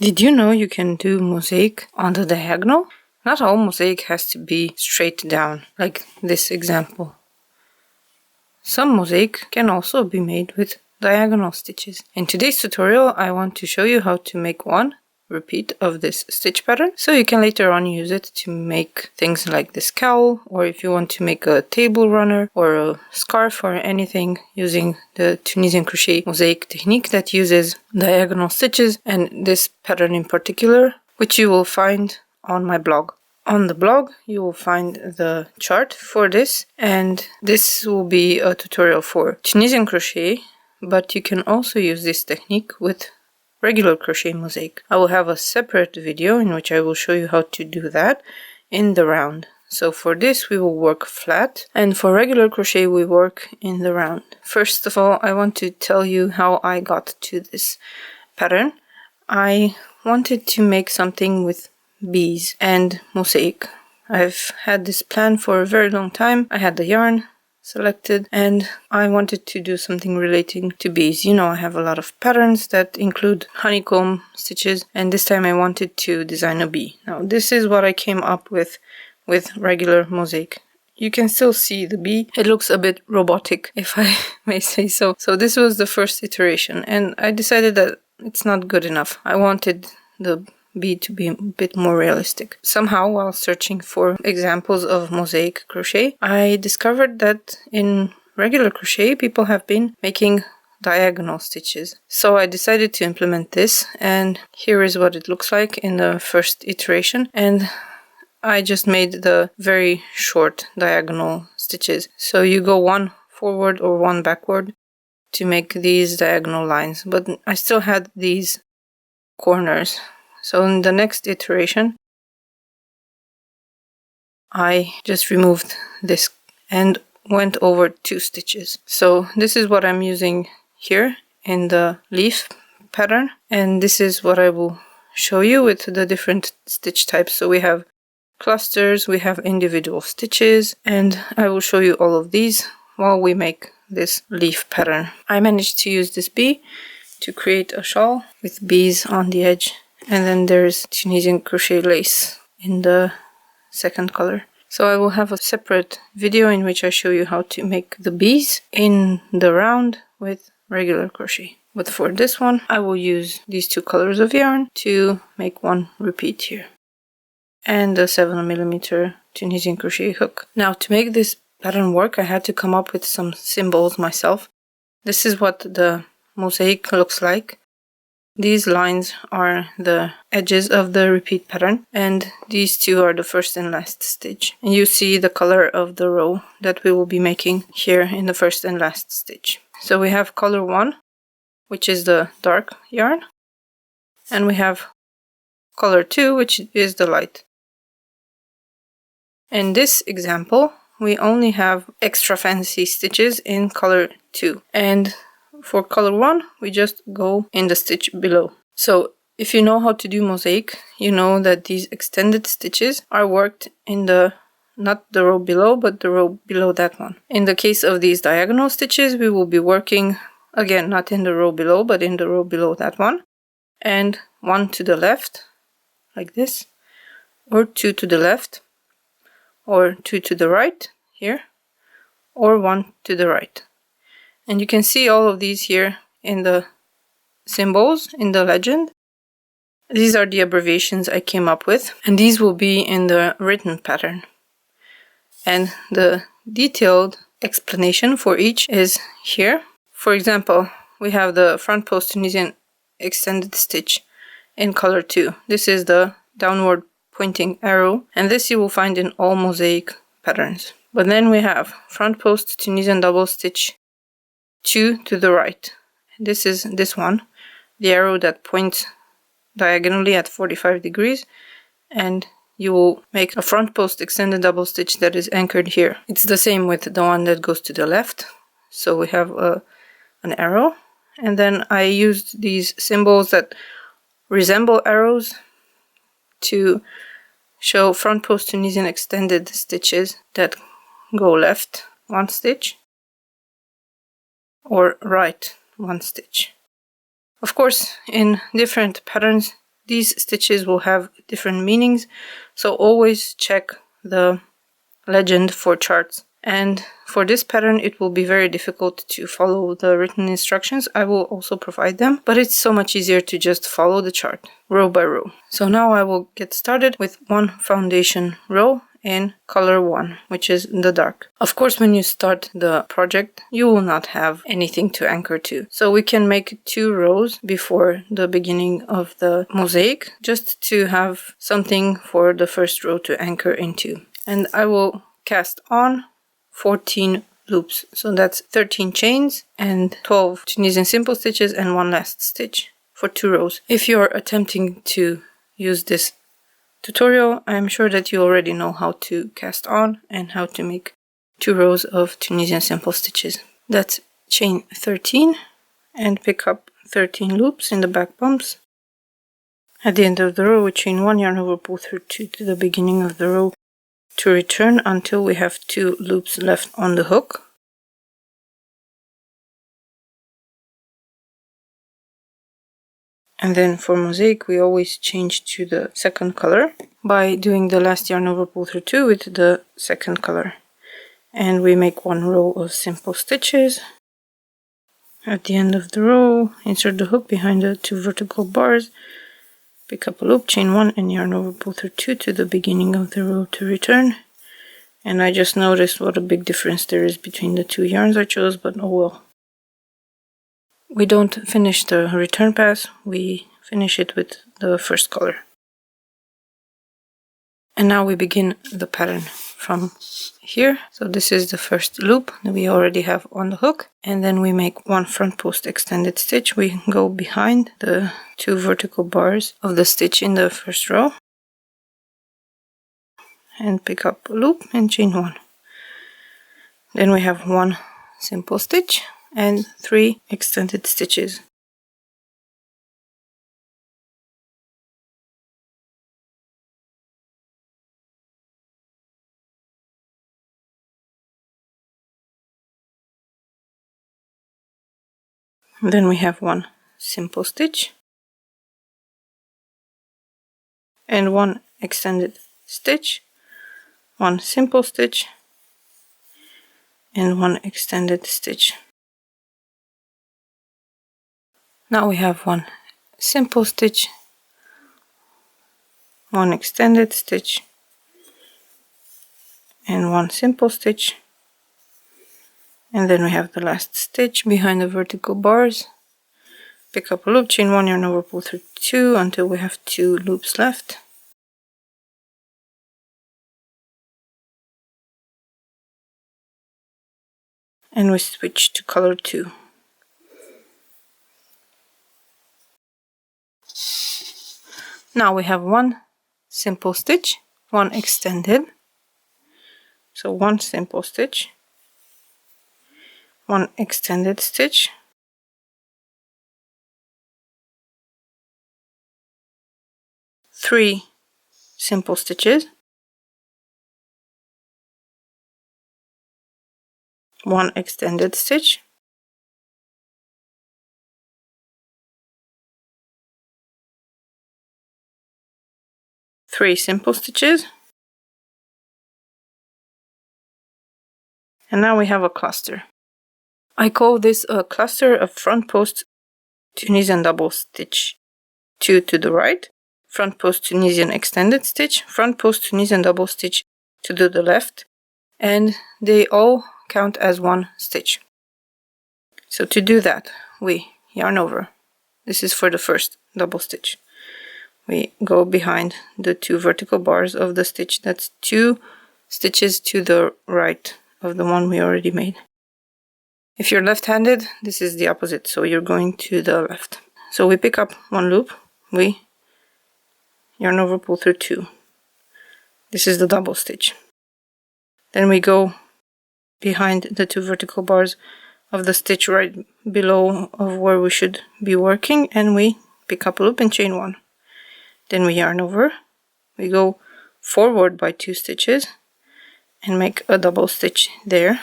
Did you know you can do mosaic on the diagonal? Not all mosaic has to be straight down, like this example. Some mosaic can also be made with diagonal stitches. In today's tutorial, I want to show you how to make one repeat of this stitch pattern, so you can later on use it to make things like this cowl, or if you want to make a table runner or a scarf or anything using the Tunisian crochet mosaic technique that uses diagonal stitches, and this pattern in particular, which you will find on my blog. On the blog you will find the chart for this, and this will be a tutorial for Tunisian crochet, but you can also use this technique with regular crochet mosaic. I will have a separate video in which I will show you how to do that in the round. So for this we will work flat, and for regular crochet we work in the round. First of all, I want to tell you how I got to this pattern. I wanted to make something with bees and mosaic. I've had this plan for a very long time. I had the yarn selected and I wanted to do something relating to bees. You know, I have a lot of patterns that include honeycomb stitches, and this time I wanted to design a bee. Now this is what I came up with regular mosaic. You can still see the bee. It looks a bit robotic, if I may say so. So this was the first iteration, and I decided that it's not good enough. I wanted the bee to be a bit more realistic. Somehow, while searching for examples of mosaic crochet, I discovered that in regular crochet people have been making diagonal stitches. So I decided to implement this, and here is what it looks like in the first iteration. And I just made the very short diagonal stitches. So you go one forward or one backward to make these diagonal lines, but I still had these corners. So in the next iteration, I just removed this and went over 2 stitches. So this is what I'm using here in the leaf pattern, and this is what I will show you with the different stitch types. So we have clusters, we have individual stitches, and I will show you all of these while we make this leaf pattern. I managed to use this bee to create a shawl with bees on the edge. And then there's Tunisian crochet lace in the second color. So I will have a separate video in which I show you how to make the bees in the round with regular crochet. But for this one, I will use these 2 colors of yarn to make one repeat here. And a 7mm Tunisian crochet hook. Now to make this pattern work, I had to come up with some symbols myself. This is what the mosaic looks like. These lines are the edges of the repeat pattern, and these 2 are the first and last stitch. And you see the color of the row that we will be making here in the first and last stitch. So we have color 1, which is the dark yarn, and we have color 2, which is the light. In this example, we only have extra fancy stitches in color 2, and for color 1, we just go in the stitch below. So if you know how to do mosaic, you know that these extended stitches are worked in not the row below, but the row below that one. In the case of these diagonal stitches, we will be working, again, not in the row below, but in the row below that one. And 1 to the left, like this, or 2 to the left, or 2 to the right, here, or 1 to the right. And you can see all of these here in the symbols, in the legend. These are the abbreviations I came up with, and these will be in the written pattern. And the detailed explanation for each is here. For example, we have the front post Tunisian extended stitch in color 2. This is the downward pointing arrow, and this you will find in all mosaic patterns. But then we have front post Tunisian double stitch 2 to the right. This is this one, the arrow that points diagonally at 45 degrees, and you will make a front post extended double stitch that is anchored here. It's the same with the one that goes to the left. So we have an arrow, and then I used these symbols that resemble arrows to show front post Tunisian extended stitches that go left 1 stitch or right 1 stitch. Of course, in different patterns these stitches will have different meanings, so always check the legend for charts. And for this pattern, it will be very difficult to follow the written instructions. I will also provide them, but it's so much easier to just follow the chart row by row. So now I will get started with one foundation row in color 1, which is the dark. Of course, when you start the project, you will not have anything to anchor to. So we can make 2 rows before the beginning of the mosaic, just to have something for the first row to anchor into. And I will cast on 14 loops, so that's 13 chains and 12 Tunisian simple stitches and 1 last stitch for 2 rows. If you're attempting to use this tutorial, I'm sure that you already know how to cast on and how to make 2 rows of Tunisian simple stitches. That's chain 13 and pick up 13 loops in the back bumps. At the end of the row, we chain 1, yarn over, pull through 2 to the beginning of the row to return until we have 2 loops left on the hook. And then for mosaic, we always change to the second color by doing the last yarn over, pull through 2 with the second color. And we make 1 row of simple stitches. At the end of the row, insert the hook behind the 2 vertical bars, pick up a loop, chain 1 and yarn over, pull through 2 to the beginning of the row to return. And I just noticed what a big difference there is between the 2 yarns I chose, but oh well. We don't finish the return pass, we finish it with the first color. And now we begin the pattern from here. So this is the first loop that we already have on the hook. And then we make 1 front post extended stitch. We go behind the 2 vertical bars of the stitch in the first row. And pick up a loop and chain 1. Then we have 1 simple stitch and 3 extended stitches. Then we have 1 simple stitch and 1 extended stitch, 1 simple stitch and 1 extended stitch. Now we have 1 simple stitch, 1 extended stitch and 1 simple stitch, and then we have the last stitch behind the vertical bars. Pick up a loop, chain 1, yarn over, pull through 2 until we have 2 loops left. And we switch to color 2. Now we have 1 simple stitch, 1 extended, so 1 simple stitch, 1 extended stitch, 3 simple stitches, 1 extended stitch, 3 simple stitches, and now we have a cluster. I call this a cluster of front post Tunisian double stitch 2 to the right, front post Tunisian extended stitch, front post Tunisian double stitch to the left, and they all count as 1 stitch. So to do that, we yarn over. This is for the first double stitch. We go behind the 2 vertical bars of the stitch. That's 2 stitches to the right of the one we already made. If you're left-handed, this is the opposite, so you're going to the left. So we pick up 1 loop, we yarn over, pull through 2. This is the double stitch. Then we go behind the 2 vertical bars of the stitch right below of where we should be working, and we pick up a loop and chain 1. Then we yarn over, we go forward by 2 stitches and make a double stitch there.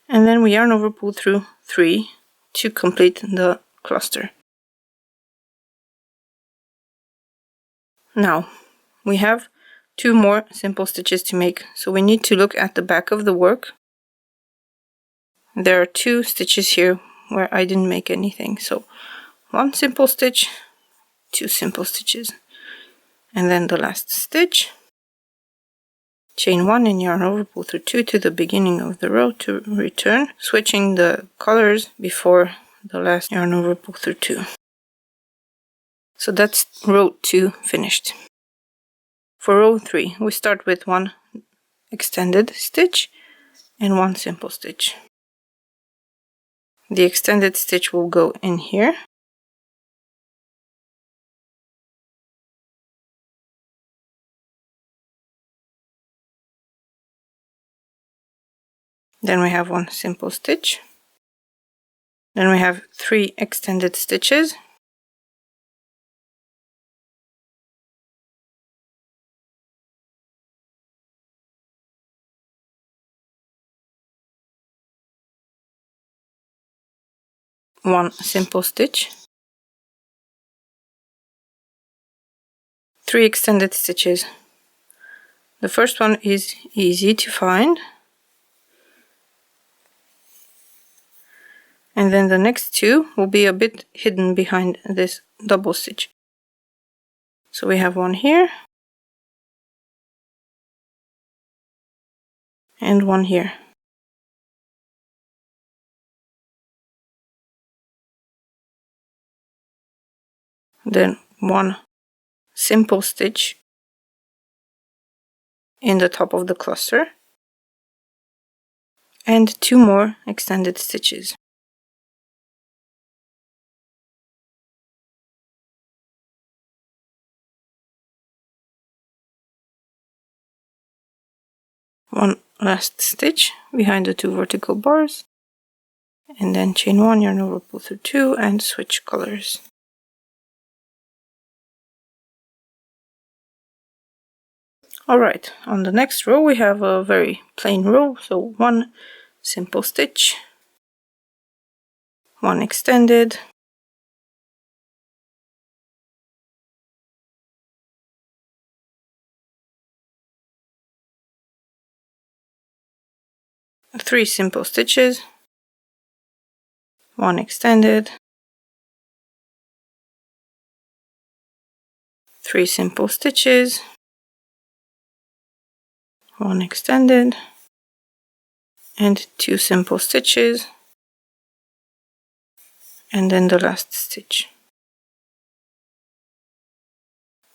And then we yarn over, pull through 3 to complete the cluster. Now we have 2 more simple stitches to make, so we need to look at the back of the work. There are 2 stitches here where I didn't make anything, so 1 simple stitch, 2 simple stitches, and then the last stitch. Chain 1 and yarn over, pull through 2 to the beginning of the row to return, switching the colors before the last yarn over, pull through 2. So that's row 2 finished. For row 3, we start with 1 extended stitch and 1 simple stitch. The extended stitch will go in here. Then we have 1 simple stitch. Then we have 3 extended stitches. One simple stitch, 3 extended stitches. The first one is easy to find, and then the next 2 will be a bit hidden behind this double stitch. So we have 1 here and 1 here. Then 1 simple stitch in the top of the cluster and 2 more extended stitches. One last stitch behind the 2 vertical bars, and then chain 1, yarn over, pull through 2 and switch colors. Alright, on the next row we have a very plain row, so 1 simple stitch, 1 extended, three simple stitches, 1 extended, 3 simple stitches, 1 extended, and 2 simple stitches, and then the last stitch.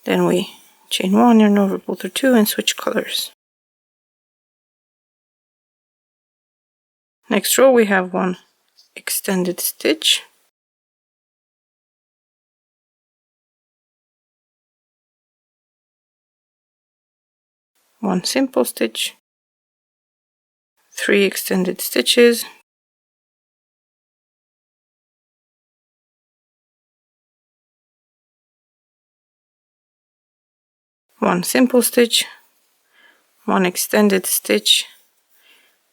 Then we chain 1, yarn over, pull through 2 and switch colors. Next row we have 1 extended stitch, 1 simple stitch, 3 extended stitches, one simple stitch, 1 extended stitch,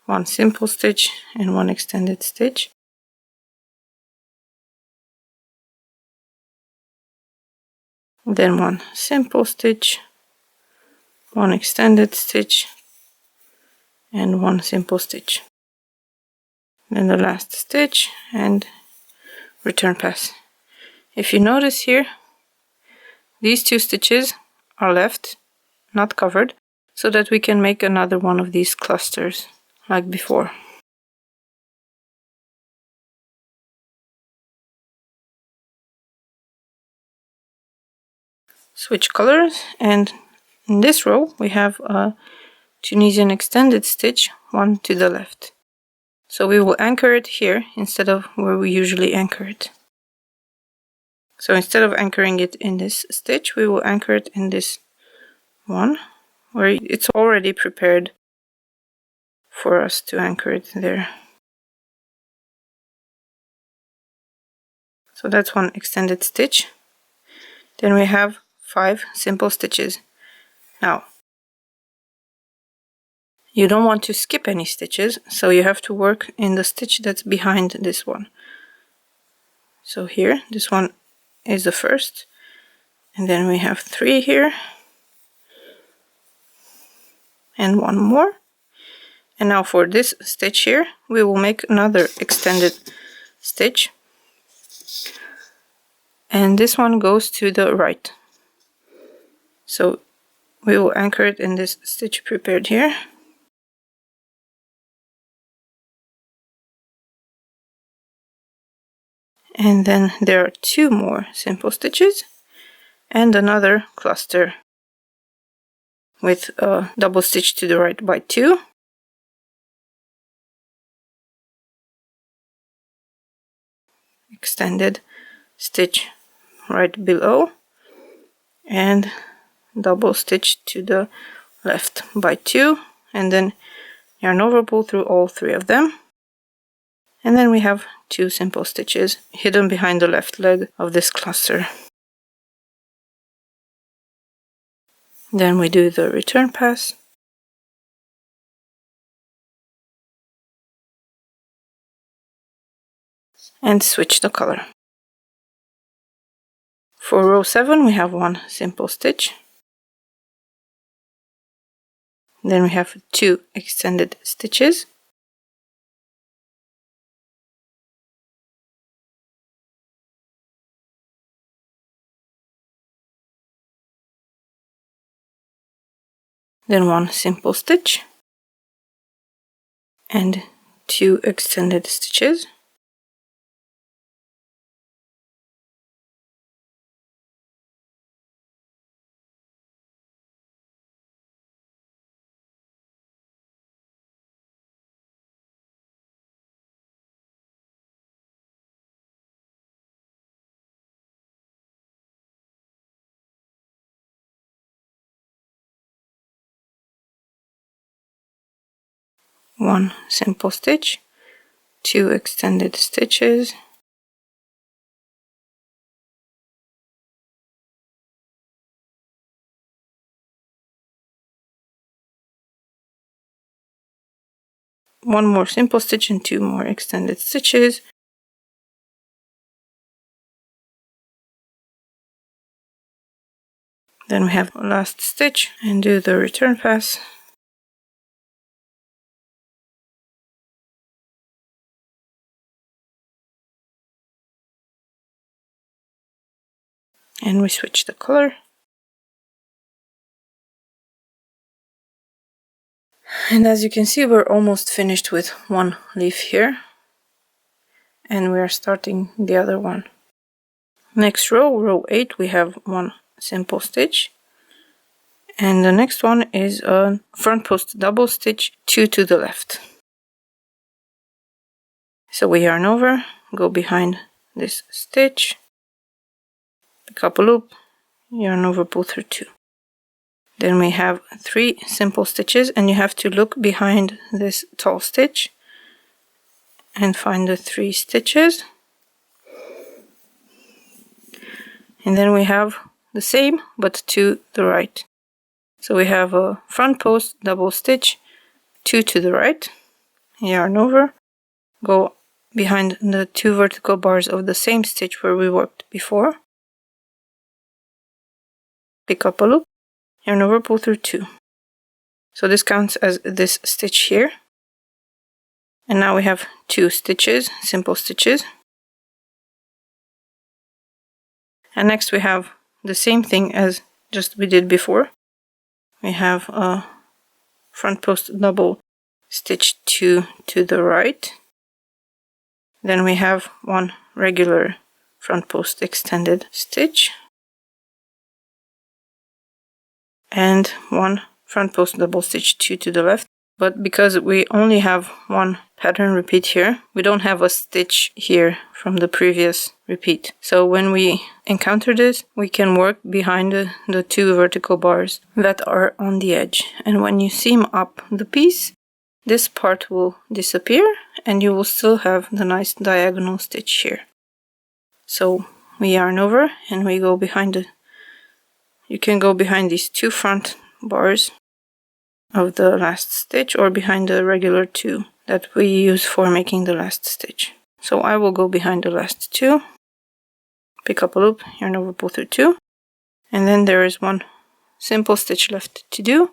1 simple stitch, and 1 extended stitch. Then 1 simple stitch, 1 extended stitch, and 1 simple stitch. Then the last stitch and return pass. If you notice here, these 2 stitches are left, not covered, so that we can make another one of these clusters like before. Switch colors, and in this row we have a Tunisian extended stitch, 1 to the left. So we will anchor it here instead of where we usually anchor it. So instead of anchoring it in this stitch, we will anchor it in this one, where it's already prepared for us to anchor it there. So that's 1 extended stitch. Then we have 5 simple stitches. Now, you don't want to skip any stitches, so you have to work in the stitch that's behind this one. So here, this one is the first, And then we have 3 here. And 1 more. And now for this stitch here, we will make another extended stitch. And this one goes to the right. So we will anchor it in this stitch prepared here. And then there are 2 more simple stitches and another cluster with a double stitch to the right by 2. Extended stitch right below and double stitch to the left by 2, and then yarn over, pull through all 3 of them. And then we have 2 simple stitches hidden behind the left leg of this cluster. Then we do the return pass. And switch the color. For row 7 we have 1 simple stitch. Then we have 2 extended stitches. Then 1 simple stitch. And 2 extended stitches. One simple stitch, 2 extended stitches, one more simple stitch and 2 more extended stitches. Then we have last stitch and do the return pass. And we switch the color. And as you can see, we're almost finished with 1 leaf here. And we are starting the other one. Next row, row 8, we have 1 simple stitch. And the next one is a front post double stitch, 2 to the left. So we yarn over, go behind this stitch, pick up a loop, yarn over, pull through 2. Then we have 3 simple stitches, and you have to look behind this tall stitch and find the 3 stitches. And then we have the same but to the right. So we have a front post double stitch, 2 to the right, yarn over, go behind the 2 vertical bars of the same stitch where we worked before, pick up a loop, yarn over, pull through 2. So this counts as this stitch here. And now we have 2 stitches, simple stitches. And next we have the same thing as just we did before. We have a front post double stitch 2 to the right. Then we have 1 regular front post extended stitch. And 1 front post double stitch 2 to the left. But because we only have 1 pattern repeat here, we don't have a stitch here from the previous repeat. So when we encounter this, we can work behind the 2 vertical bars that are on the edge. And when you seam up the piece, this part will disappear and you will still have the nice diagonal stitch here. So we yarn over and we go behind you can go behind these 2 front bars of the last stitch or behind the regular 2 that we use for making the last stitch. So I will go behind the last 2, pick up a loop, yarn over, pull through 2, And then there is one simple stitch left to do.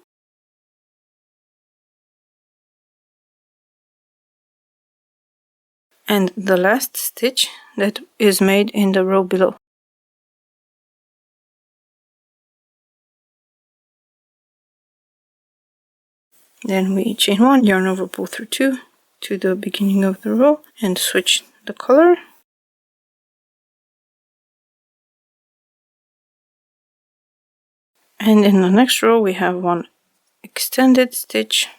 And the last stitch that is made in the row below. Then we chain 1, yarn over, pull through 2 to the beginning of the row and switch the color. And in the next row we have one extended stitch,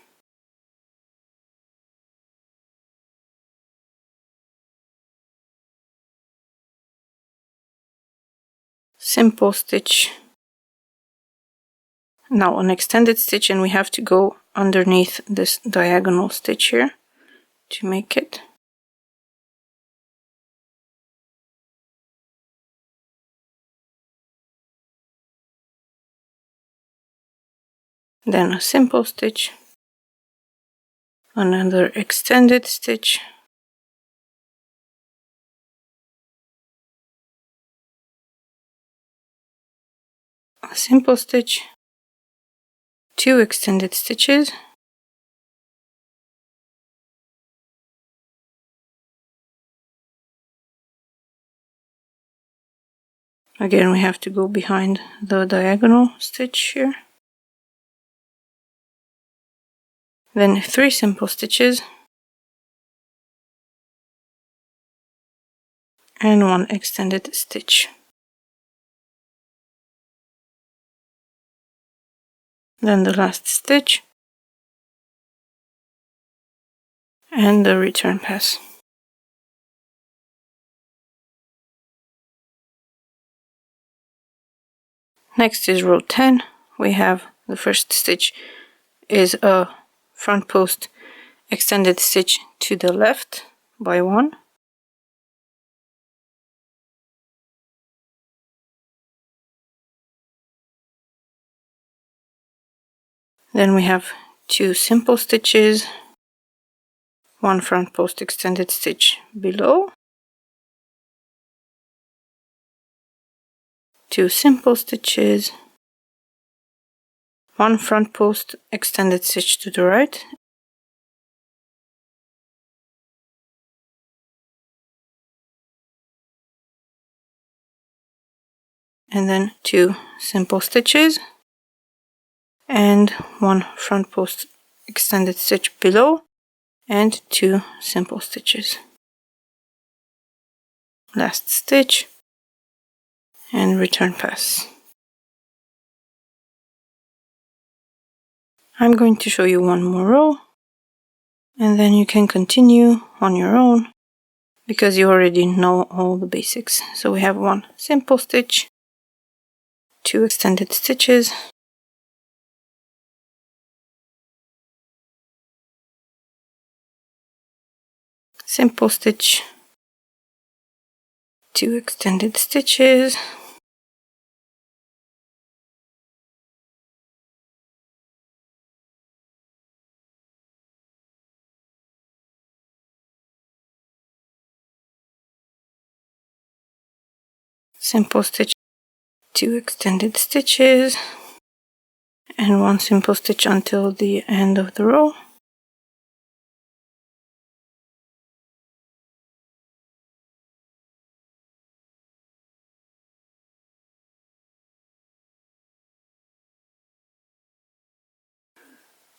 simple stitch, now an extended stitch, and we have to go underneath this diagonal stitch here to make it. Then a simple stitch, another extended stitch, a simple stitch, 2 extended stitches, again we have to go behind the diagonal stitch here, then 3 simple stitches, and 1 extended stitch. Then the last stitch and the return pass. Next is row 10. We have the first stitch is a front post extended stitch to the left by 1. Then we have 2 simple stitches, 1 front post extended stitch below, 2 simple stitches, 1 front post extended stitch to the right, and then 2 simple stitches and 1 front post extended stitch below and 2 simple stitches. Last stitch and return pass. I'm going to show you one more row and then you can continue on your own because you already know all the basics. So we have 1 simple stitch, 2 extended stitches, simple stitch, 2 extended stitches, simple stitch, 2 extended stitches, and 1 simple stitch until the end of the row.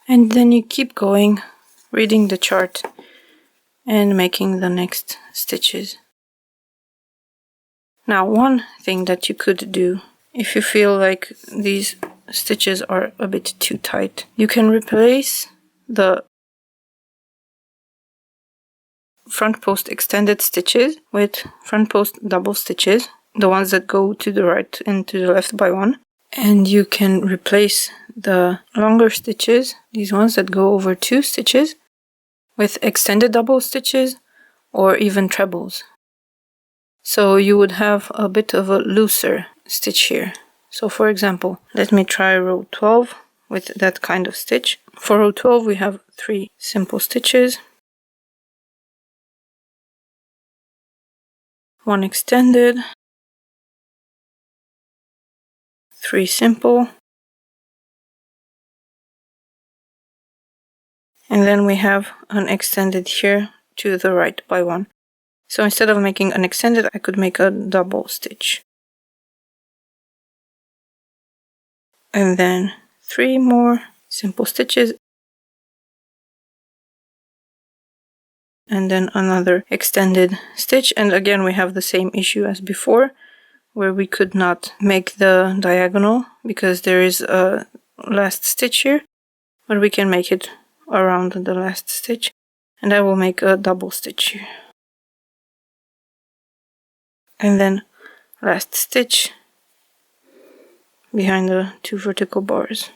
And then you keep going, reading the chart and making the next stitches. Now, one thing that you could do, if you feel like these stitches are a bit too tight, you can replace the front post extended stitches with front post double stitches, the ones that go to the right and to the left by 1. And you can replace the longer stitches, these ones that go over 2 stitches, with extended double stitches or even trebles. So you would have a bit of a looser stitch here. So for example, let me try row 12 with that kind of stitch. For row 12 we have 3 simple stitches, 1 extended, 3 simple. And then we have an extended here to the right by 1. So instead of making an extended, I could make a double stitch. And then 3 more simple stitches. And then another extended stitch. And again, we have the same issue as before, where we could not make the diagonal because there is a last stitch here, but we can make it around the last stitch. And I will make a double stitch here. And then last stitch behind the 2 vertical bars.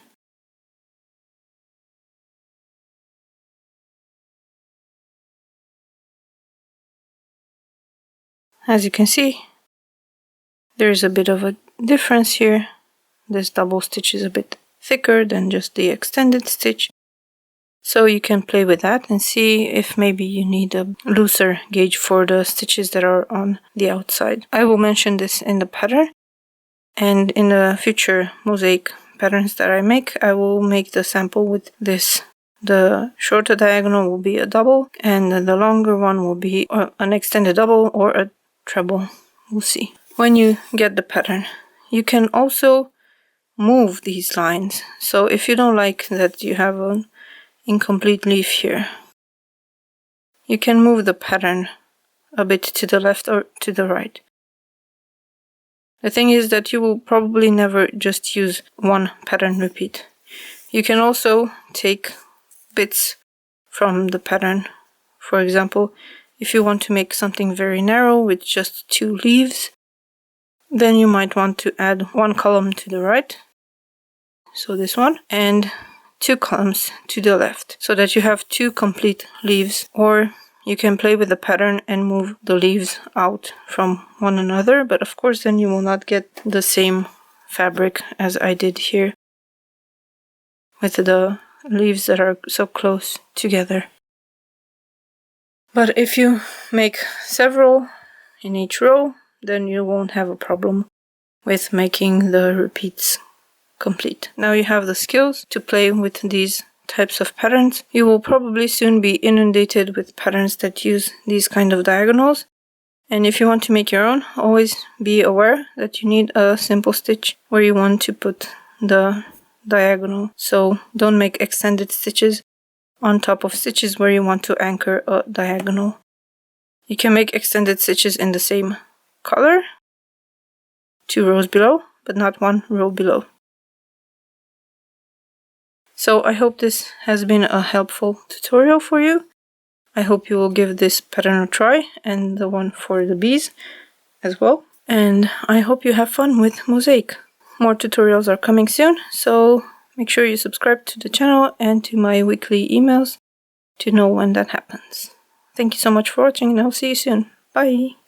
As you can see, there is a bit of a difference here. This double stitch is a bit thicker than just the extended stitch. So you can play with that and see if maybe you need a looser gauge for the stitches that are on the outside. I will mention this in the pattern, and in the future mosaic patterns that I make, I will make the sample with this. The shorter diagonal will be a double, and the longer one will be an extended double or a treble. We'll see. When you get the pattern, you can also move these lines. So if you don't like that you have an incomplete leaf here, you can move the pattern a bit to the left or to the right. The thing is that you will probably never just use one pattern repeat. You can also take bits from the pattern. For example, if you want to make something very narrow with just 2 leaves, then you might want to add 1 column to the right, so this one, and 2 columns to the left, so that you have 2 complete leaves. Or you can play with the pattern and move the leaves out from one another, but of course then you will not get the same fabric as I did here with the leaves that are so close together. But if you make several in each row, then you won't have a problem with making the repeats complete. Now you have the skills to play with these types of patterns. You will probably soon be inundated with patterns that use these kind of diagonals. And if you want to make your own, always be aware that you need a simple stitch where you want to put the diagonal. So don't make extended stitches on top of stitches where you want to anchor a diagonal. You can make extended stitches in the same color, 2 rows below, but not 1 row below. So I hope this has been a helpful tutorial for you. I hope you will give this pattern a try, and the one for the bees as well. And I hope you have fun with mosaic. More tutorials are coming soon, so make sure you subscribe to the channel and to my weekly emails to know when that happens. Thank you so much for watching, and I'll see you soon. Bye!